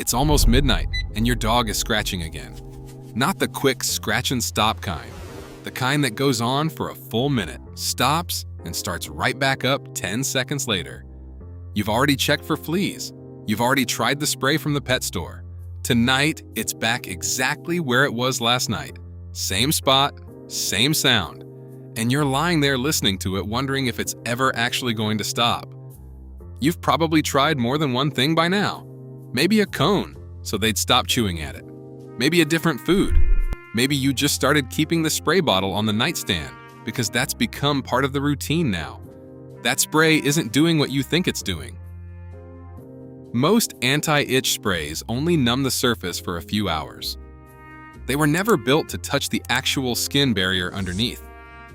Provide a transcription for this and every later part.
It's almost midnight, and your dog is scratching again. Not the quick scratch and stop kind. The kind that goes on for a full minute, stops, and starts right back up 10 seconds later. You've already checked for fleas. You've already tried the spray from the pet store. Tonight, it's back exactly where it was last night. Same spot, same sound. And you're lying there listening to it, wondering if it's ever actually going to stop. You've probably tried more than one thing by now. Maybe a cone, so they'd stop chewing at it. Maybe a different food. Maybe you just started keeping the spray bottle on the nightstand because that's become part of the routine now. That spray isn't doing what you think it's doing. Most anti-itch sprays only numb the surface for a few hours. They were never built to touch the actual skin barrier underneath.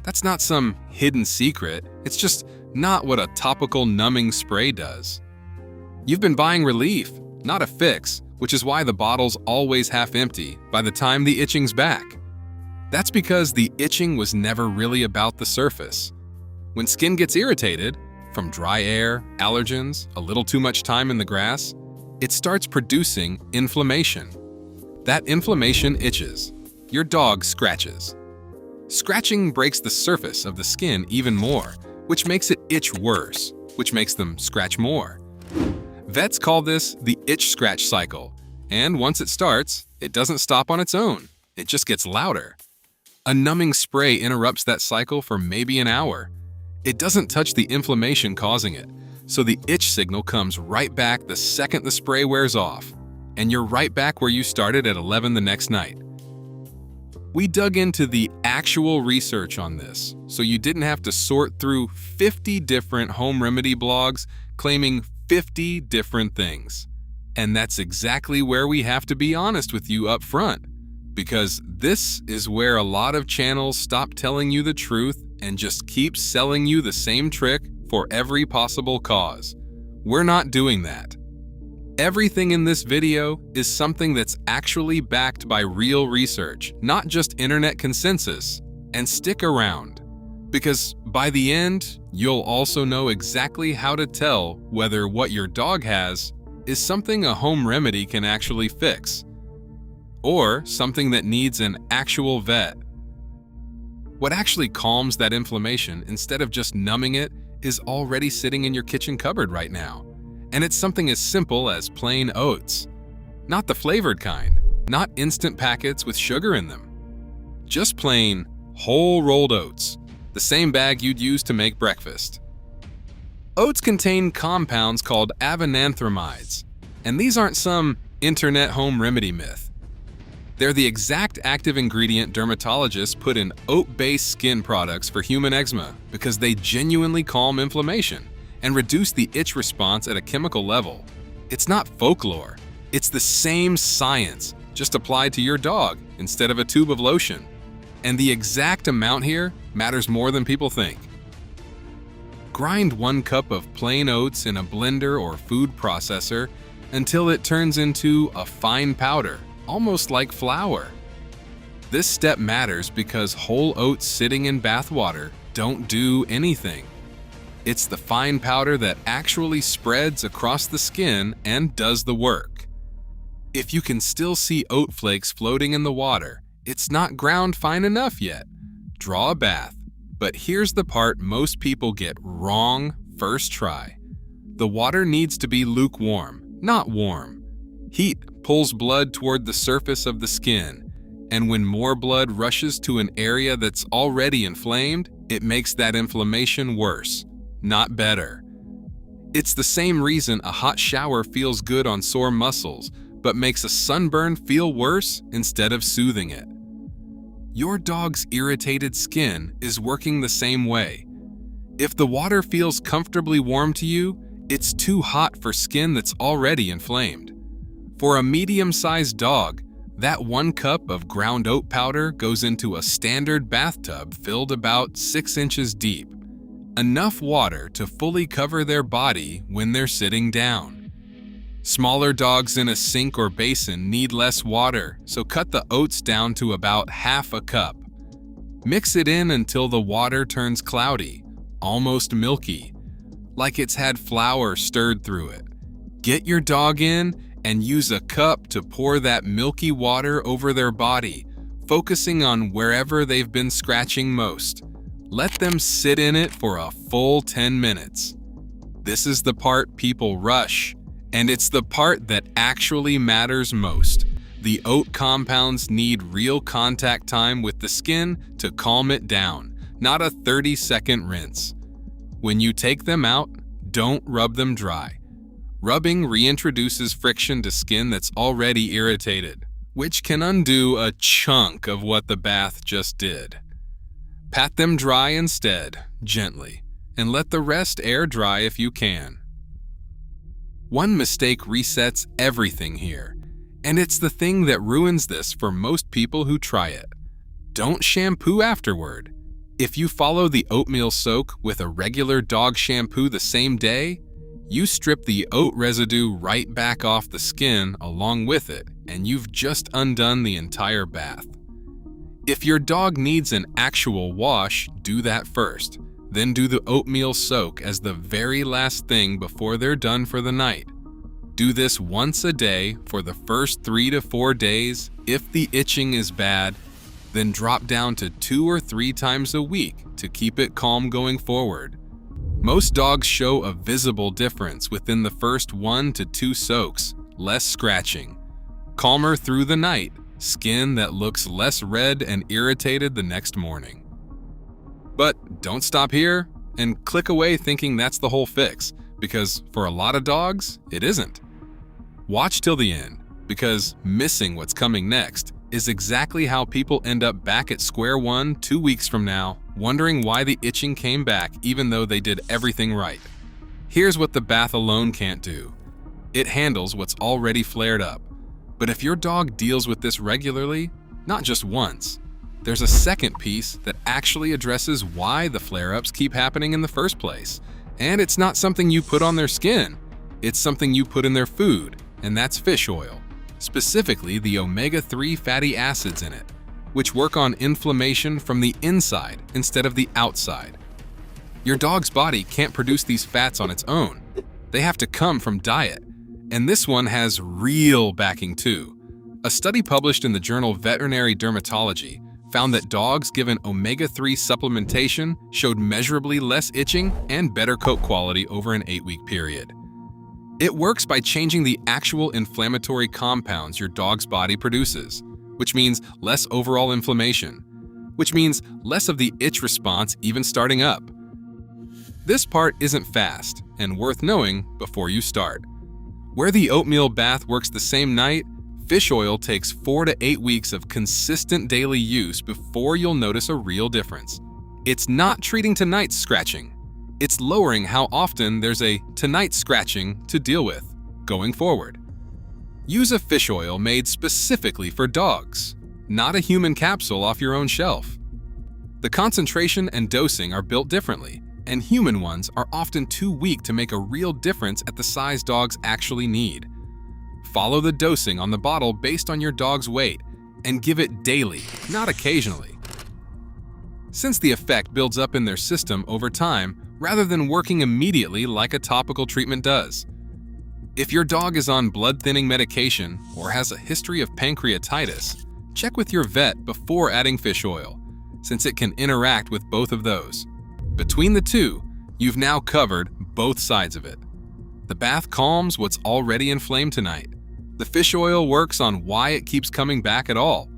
That's not some hidden secret, it's just not what a topical numbing spray does. You've been buying relief, not a fix, which is why the bottle's always half empty by the time the itching's back. That's because the itching was never really about the surface. When skin gets irritated, from dry air, allergens, a little too much time in the grass, it starts producing inflammation. That inflammation itches. Your dog scratches. Scratching breaks the surface of the skin even more, which makes it itch worse, which makes them scratch more. Vets call this the itch-scratch cycle, and once it starts, it doesn't stop on its own. It just gets louder. A numbing spray interrupts that cycle for maybe an hour. It doesn't touch the inflammation causing it, so the itch signal comes right back the second the spray wears off, and you're right back where you started at 11 the next night. We dug into the actual research on this, so you didn't have to sort through 50 different home remedy blogs claiming 50 different things. And that's exactly where we have to be honest with you up front, because this is where a lot of channels stop telling you the truth and just keep selling you the same trick for every possible cause. We're not doing that. Everything in this video is something that's actually backed by real research, not just internet consensus. And stick around, because by the end, you'll also know exactly how to tell whether what your dog has is something a home remedy can actually fix, or something that needs an actual vet. What actually calms that inflammation instead of just numbing it is already sitting in your kitchen cupboard right now. And it's something as simple as plain oats. Not the flavored kind, not instant packets with sugar in them. Just plain, whole rolled oats, the same bag you'd use to make breakfast. Oats contain compounds called avenanthramides, and these aren't some internet home remedy myth. They're the exact active ingredient dermatologists put in oat-based skin products for human eczema because they genuinely calm inflammation and reduce the itch response at a chemical level. It's not folklore. It's the same science, just applied to your dog instead of a tube of lotion. And the exact amount here matters more than people think. Grind 1 cup of plain oats in a blender or food processor until it turns into a fine powder, almost like flour. This step matters because whole oats sitting in bath water don't do anything. It's the fine powder that actually spreads across the skin and does the work. If you can still see oat flakes floating in the water, it's not ground fine enough yet. Draw a bath. But here's the part most people get wrong first try. The water needs to be lukewarm, not warm. Heat pulls blood toward the surface of the skin, and when more blood rushes to an area that's already inflamed, it makes that inflammation worse, not better. It's the same reason a hot shower feels good on sore muscles, but makes a sunburn feel worse instead of soothing it. Your dog's irritated skin is working the same way. If the water feels comfortably warm to you, it's too hot for skin that's already inflamed. For a medium-sized dog, that 1 cup of ground oat powder goes into a standard bathtub filled about 6 inches deep. Enough water to fully cover their body when they're sitting down. Smaller dogs in a sink or basin need less water, so cut the oats down to about half a cup. Mix it in until the water turns cloudy, almost milky, like it's had flour stirred through it. Get your dog in and use a cup to pour that milky water over their body, focusing on wherever they've been scratching most. Let them sit in it for a full 10 minutes. This is the part people rush, and it's the part that actually matters most. The oat compounds need real contact time with the skin to calm it down, not a 30-second rinse. When you take them out, don't rub them dry. Rubbing reintroduces friction to skin that's already irritated, which can undo a chunk of what the bath just did. Pat them dry instead, gently, and let the rest air dry if you can. One mistake resets everything here, and it's the thing that ruins this for most people who try it. Don't shampoo afterward. If you follow the oatmeal soak with a regular dog shampoo the same day, you strip the oat residue right back off the skin along with it, and you've just undone the entire bath. If your dog needs an actual wash, do that first. Then do the oatmeal soak as the very last thing before they're done for the night. Do this once a day for the first 3 to 4 days. If the itching is bad, then drop down to 2 or 3 times a week to keep it calm going forward. Most dogs show a visible difference within the first 1 to 2 soaks, less scratching, calmer through the night, skin that looks less red and irritated the next morning. But don't stop here and click away thinking that's the whole fix, because for a lot of dogs, it isn't. Watch till the end, because missing what's coming next is exactly how people end up back at square one 2 weeks from now, wondering why the itching came back even though they did everything right. Here's what the bath alone can't do. It handles what's already flared up. But if your dog deals with this regularly, not just once, there's a second piece that actually addresses why the flare-ups keep happening in the first place. And it's not something you put on their skin. It's something you put in their food, and that's fish oil. Specifically the omega-3 fatty acids in it, which work on inflammation from the inside instead of the outside. Your dog's body can't produce these fats on its own. They have to come from diet. And this one has real backing too. A study published in the journal Veterinary Dermatology found that dogs given omega-3 supplementation showed measurably less itching and better coat quality over an 8-week period. It works by changing the actual inflammatory compounds your dog's body produces, which means less overall inflammation, which means less of the itch response even starting up. This part isn't fast and worth knowing before you start. Where the oatmeal bath works the same night, fish oil takes 4 to 8 weeks of consistent daily use before you'll notice a real difference. It's not treating tonight's scratching. It's lowering how often there's a tonight scratching to deal with going forward. Use a fish oil made specifically for dogs, not a human capsule off your own shelf. The concentration and dosing are built differently, and human ones are often too weak to make a real difference at the size dogs actually need. Follow the dosing on the bottle based on your dog's weight, and give it daily, not occasionally. Since the effect builds up in their system over time rather than working immediately like a topical treatment does. If your dog is on blood-thinning medication or has a history of pancreatitis, check with your vet before adding fish oil, since it can interact with both of those. Between the two, you've now covered both sides of it. The bath calms what's already inflamed tonight. The fish oil works on why it keeps coming back at all.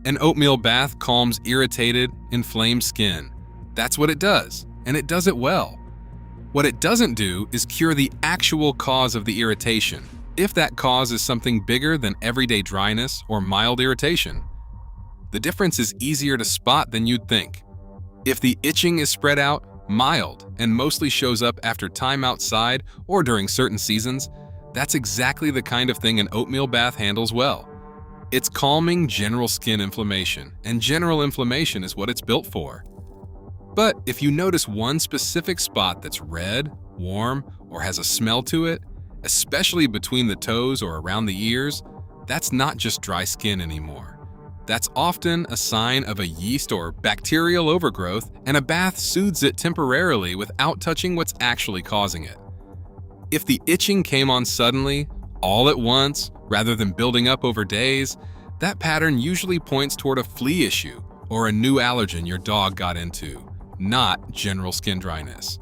An oatmeal bath calms irritated, inflamed skin. That's what it does, and it does it well. What it doesn't do is cure the actual cause of the irritation, if that cause is something bigger than everyday dryness or mild irritation. The difference is easier to spot than you'd think. If the itching is spread out, mild, and mostly shows up after time outside or during certain seasons, that's exactly the kind of thing an oatmeal bath handles well. It's calming general skin inflammation, and general inflammation is what it's built for. But if you notice one specific spot that's red, warm, or has a smell to it, especially between the toes or around the ears, that's not just dry skin anymore. That's often a sign of a yeast or bacterial overgrowth, and a bath soothes it temporarily without touching what's actually causing it. If the itching came on suddenly, all at once rather than building up over days, that pattern usually points toward a flea issue or a new allergen your dog got into, not general skin dryness.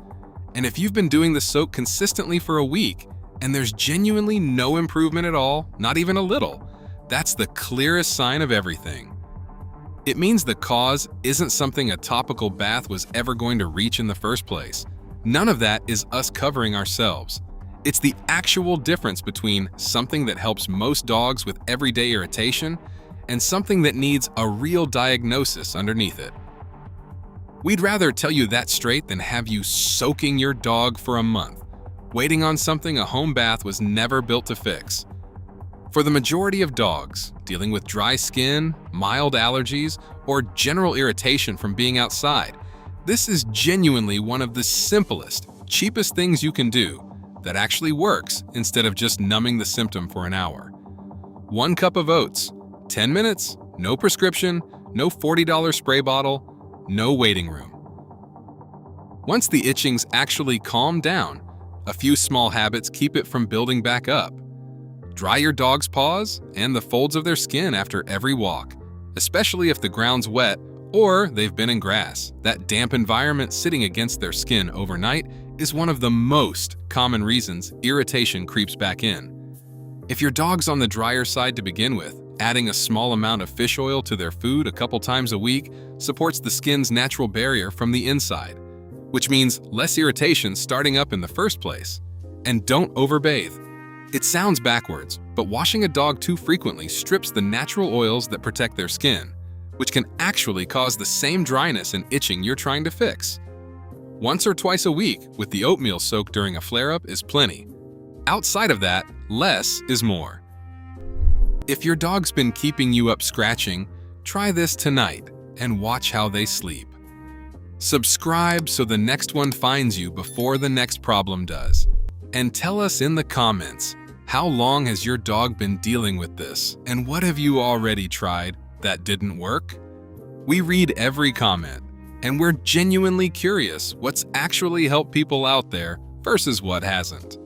And if you've been doing the soak consistently for a week and there's genuinely no improvement at all, not even a little, that's the clearest sign of everything. It means the cause isn't something a topical bath was ever going to reach in the first place. None of that is us covering ourselves. It's the actual difference between something that helps most dogs with everyday irritation and something that needs a real diagnosis underneath it. We'd rather tell you that straight than have you soaking your dog for a month, waiting on something a home bath was never built to fix. For the majority of dogs dealing with dry skin, mild allergies, or general irritation from being outside, this is genuinely one of the simplest, cheapest things you can do that actually works instead of just numbing the symptom for an hour. 1 cup of oats, 10 minutes, no prescription, no $40 spray bottle, no waiting room. Once the itchings actually calm down, a few small habits keep it from building back up. Dry your dog's paws and the folds of their skin after every walk, especially if the ground's wet or they've been in grass. That damp environment sitting against their skin overnight is one of the most common reasons irritation creeps back in. If your dog's on the drier side to begin with, adding a small amount of fish oil to their food a couple times a week supports the skin's natural barrier from the inside, which means less irritation starting up in the first place. And don't overbathe. It sounds backwards, but washing a dog too frequently strips the natural oils that protect their skin, which can actually cause the same dryness and itching you're trying to fix. Once or twice a week with the oatmeal soak during a flare-up is plenty. Outside of that, less is more. If your dog's been keeping you up scratching, try this tonight and watch how they sleep. Subscribe so the next one finds you before the next problem does. And tell us in the comments, how long has your dog been dealing with this? And what have you already tried that didn't work? We read every comment, and we're genuinely curious what's actually helped people out there versus what hasn't.